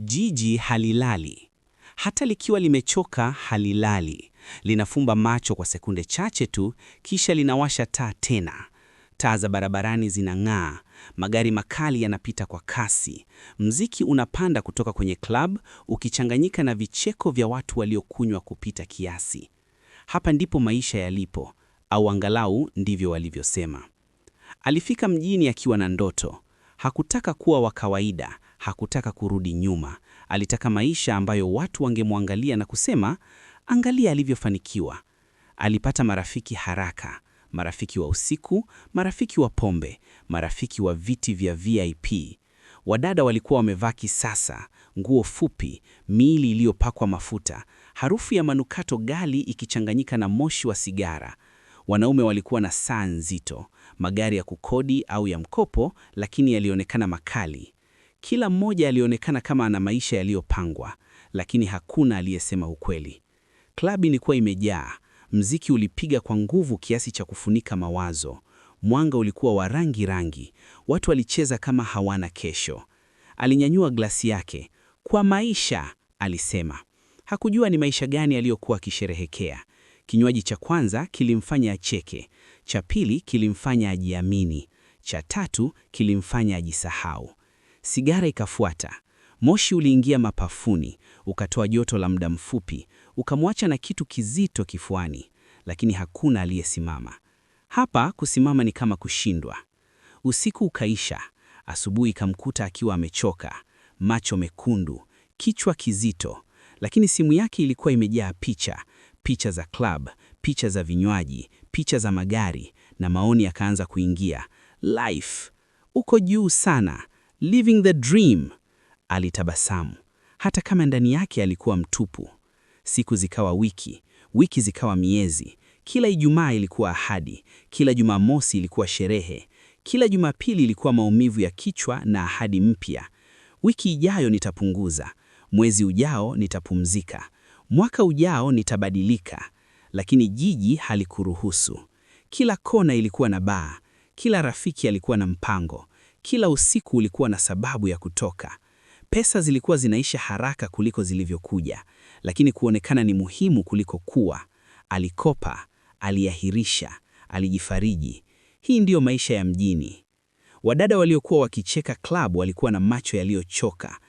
Jiji halilali. Hata likiwa limechoka halilali. Linafumba macho kwa sekunde chache tu, kisha linawasha taa tena. Taa za barabarani zinang'aa, magari makali yanapita kwa kasi. Mziki unapanda kutoka kwenye club, ukichanganyika na vicheko vya watu waliokunywa kupita kiasi. Hapa ndipo maisha yalipo, au angalau ndivyo walivyosema. Alifika mjini akiwa na ndoto. Hakutaka kuwa wa kawaida, hakutaka kurudi nyuma. Alitaka maisha ambayo watu wangemwangalia na kusema, angalia alivyofanikiwa. Alipata marafiki haraka, marafiki wa usiku, marafiki wa pombe, marafiki wa viti vya VIP. Wadada walikuwa wamevaa kisasa, nguo fupi, miili iliyopakwa mafuta, harufu ya manukato ghali ikichanganyika na moshi wa sigara. Wanaume walikuwa na saa nzito, magari ya kukodi au ya mkopo, lakini yalionekana makali. Kila mmoja alionekana kama ana maisha yaliyopangwa, lakini hakuna aliyesema ukweli. Klabu ilikuwa imejaa, mziki ulipiga kwa nguvu kiasi cha kufunika mawazo. Mwanga ulikuwa wa rangi rangi, watu walicheza kama hawana kesho. Alinyanyua glasi yake. Kwa maisha, alisema. Hakujua ni maisha gani aliyokuwa akisherehekea. Kinywaji cha kwanza kilimfanya acheke, cha pili kilimfanya ajiamini, cha tatu kilimfanya ajisahau. Sigara ikafuata. Moshi uliingia mapafuni, ukatoa joto la muda mfupi, ukamwacha na kitu kizito kifuani, lakini hakuna aliyesimama. Hapa kusimama ni kama kushindwa. Usiku ukaisha, asubuhi ikamkuta akiwa amechoka, macho mekundu, kichwa kizito, lakini simu yake ilikuwa imejaa picha, picha za club, picha za vinywaji, picha za magari, na maoni yakaanza kuingia. Life, uko juu sana, living the dream. Alitabasamu, hata kama ndani yake alikuwa mtupu. Siku zikawa wiki, wiki zikawa miezi. Kila Ijumaa ilikuwa ahadi, kila Jumamosi ilikuwa sherehe, kila Jumapili ilikuwa maumivu ya kichwa na ahadi mpya. Wiki ijayo nitapunguza, mwezi ujao nitapumzika, mwaka ujao nitabadilika. Lakini jiji halikuruhusu. Kila kona ilikuwa na baa, kila rafiki alikuwa na mpango, kila usiku ulikuwa na sababu ya kutoka. Pesa zilikuwa zinaisha haraka kuliko zilivyokuja, lakini kuonekana ni muhimu kuliko kuwa. Alikopa, aliahirisha, alijifariji. Hii ndiyo maisha ya mjini. Wadada waliokuwa wakicheka club walikuwa na macho yaliyochoka.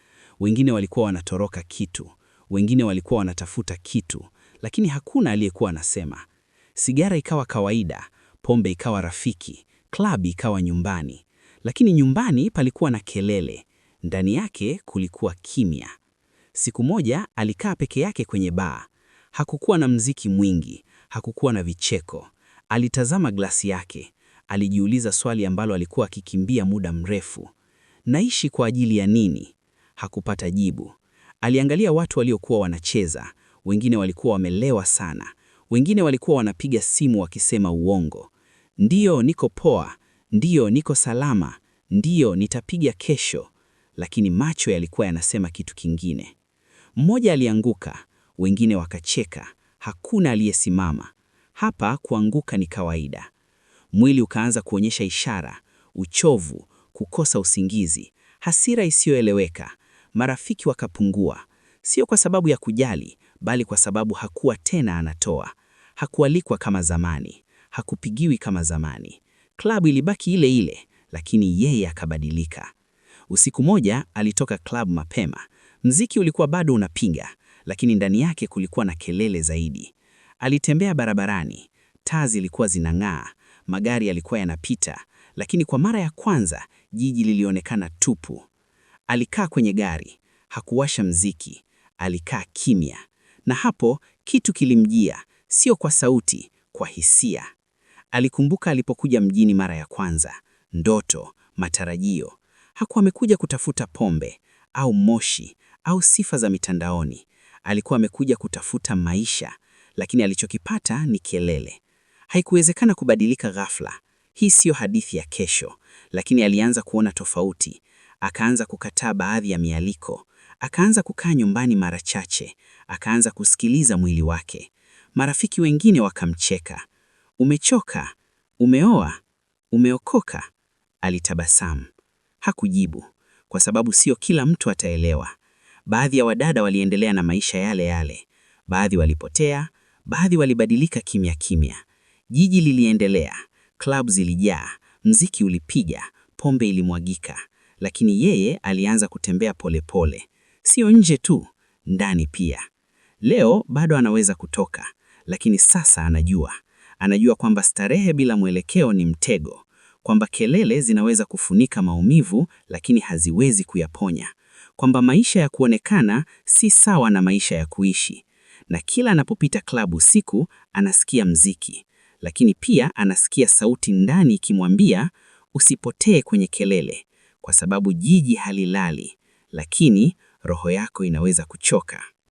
Wengine walikuwa wanatoroka kitu, wengine walikuwa wanatafuta kitu, lakini hakuna aliyekuwa anasema. Sigara ikawa kawaida, pombe ikawa rafiki, club ikawa nyumbani. Lakini nyumbani palikuwa na kelele, ndani yake kulikuwa kimya. Siku moja alikaa peke yake kwenye baa. Hakukuwa na mziki mwingi, hakukuwa na vicheko. Alitazama glasi yake, alijiuliza swali ambalo alikuwa akikimbia muda mrefu. Naishi kwa ajili ya nini? Hakupata jibu. Aliangalia watu waliokuwa wanacheza, wengine walikuwa wamelewa sana, wengine walikuwa wanapiga simu wakisema uongo. Ndiyo, niko poa, ndiyo, niko salama, ndiyo, nitapiga kesho. Lakini macho yalikuwa yanasema kitu kingine. Mmoja alianguka, wengine wakacheka, hakuna aliyesimama. Hapa kuanguka ni kawaida. Mwili ukaanza kuonyesha ishara, uchovu, kukosa usingizi, hasira isiyoeleweka. Marafiki wakapungua, sio kwa sababu ya kujali, bali kwa sababu hakuwa tena anatoa. Hakualikwa kama zamani, hakupigiwi kama zamani. Klabu ilibaki ile ile, lakini yeye akabadilika. Usiku moja alitoka klabu mapema. Mziki ulikuwa bado unapiga, lakini ndani yake kulikuwa na kelele zaidi. Alitembea barabarani, taa zilikuwa zinang'aa, magari yalikuwa yanapita, lakini kwa mara ya kwanza jiji lilionekana tupu. Alikaa kwenye gari, hakuwasha mziki, alikaa kimya. Na hapo kitu kilimjia, sio kwa sauti, kwa hisia. Alikumbuka alipokuja mjini mara ya kwanza, ndoto, matarajio. Hakuwa amekuja kutafuta pombe, au moshi, au sifa za mitandaoni. Alikuwa amekuja kutafuta maisha, lakini alichokipata ni kelele. Haikuwezekana kubadilika ghafla. Hii siyo hadithi ya kesho, lakini alianza kuona tofauti. Akaanza kukataa baadhi ya mialiko. Akaanza kukaa nyumbani mara chache. Akaanza kusikiliza mwili wake. Marafiki wengine wakamcheka. Umechoka? Umeoa? Umeokoka? Alitabasamu. Hakujibu, kwa sababu sio kila mtu ataelewa. Baadhi ya wadada waliendelea na maisha yale yale. Baadhi walipotea, baadhi walibadilika kimya kimya. Jiji liliendelea, club zilijaa, mziki ulipiga, pombe ilimwagika. Lakini yeye alianza kutembea polepole. Sio nje tu, ndani pia. Leo bado anaweza kutoka, lakini sasa anajua. Anajua kwamba starehe bila mwelekeo ni mtego, kwamba kelele zinaweza kufunika maumivu lakini haziwezi kuyaponya, kwamba maisha ya kuonekana si sawa na maisha ya kuishi. Na kila anapopita klabu usiku anasikia mziki, lakini pia anasikia sauti ndani ikimwambia usipotee kwenye kelele, kwa sababu jiji halilali, lakini roho yako inaweza kuchoka.